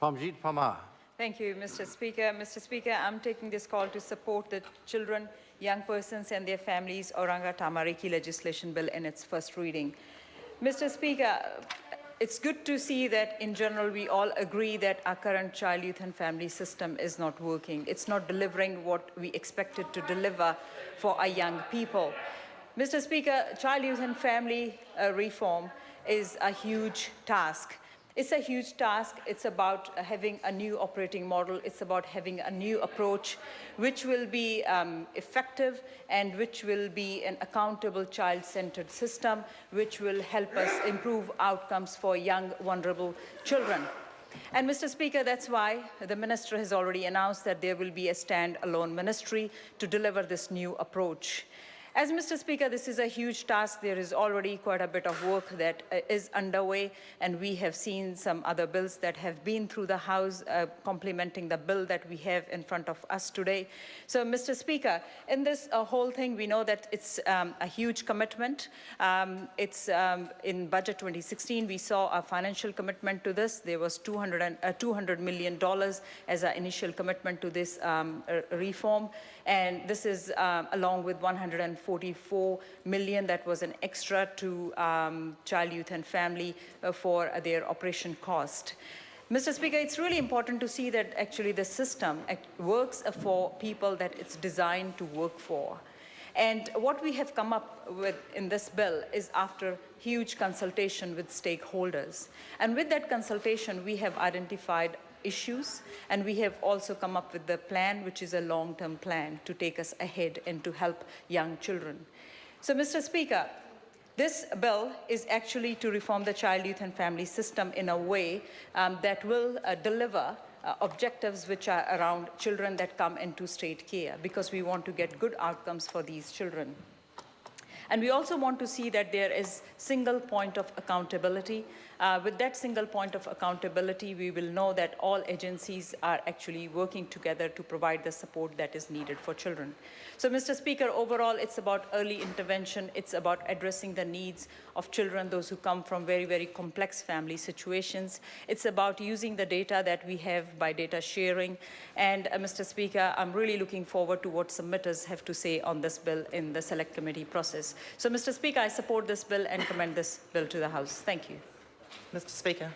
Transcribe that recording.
Pamjit Pama. Thank you, Mr. Speaker. Mr. Speaker, I'm taking this call to support the children, young persons and their families Oranga Tamariki legislation bill in its first reading. Mr. Speaker, it's good to see that in general we all agree that our current child, youth and family system is not working. It's not delivering what we expected to deliver for our young people. Mr. Speaker, child, youth and family reform is a huge task. It's a huge task. It's about having a new operating model. It's about having a new approach, which will be effective and which will be an accountable child-centered system, which will help us improve outcomes for young, vulnerable children. And Mr. Speaker, that's why the minister has already announced that there will be a stand-alone ministry to deliver this new approach. As Mr. Speaker, this is a huge task. There is already quite a bit of work that is underway, and we have seen some other bills that have been through the House complementing the bill that we have in front of us today. So, Mr. Speaker, in this whole thing, we know that it's a huge commitment. In Budget 2016, we saw a financial commitment to this. There was $200 million as an initial commitment to this reform, and this is along with 144 million that was an extra to child, youth and family for their operation cost. Mr. Speaker, it's really important to see that actually the system works for people that it's designed to work for. And what we have come up with in this bill is after huge consultation with stakeholders. And with that consultation, we have identified issues, and we have also come up with the plan, which is a long-term plan to take us ahead and to help young children. So, Mr. Speaker, this bill is actually to reform the child, youth and family system in a way that will deliver objectives which are around children that come into state care, because we want to get good outcomes for these children. And we also want to see that there is single point of accountability. With that single point of accountability, we will know that all agencies are actually working together to provide the support that is needed for children. So, Mr. Speaker, overall, it's about early intervention. It's about addressing the needs of children, those who come from very, very complex family situations. It's about using the data that we have by data sharing. And, Mr. Speaker, I'm really looking forward to what submitters have to say on this bill in the select committee process. So, Mr. Speaker, I support this bill and commend this bill to the House. Thank you. Mr. Speaker.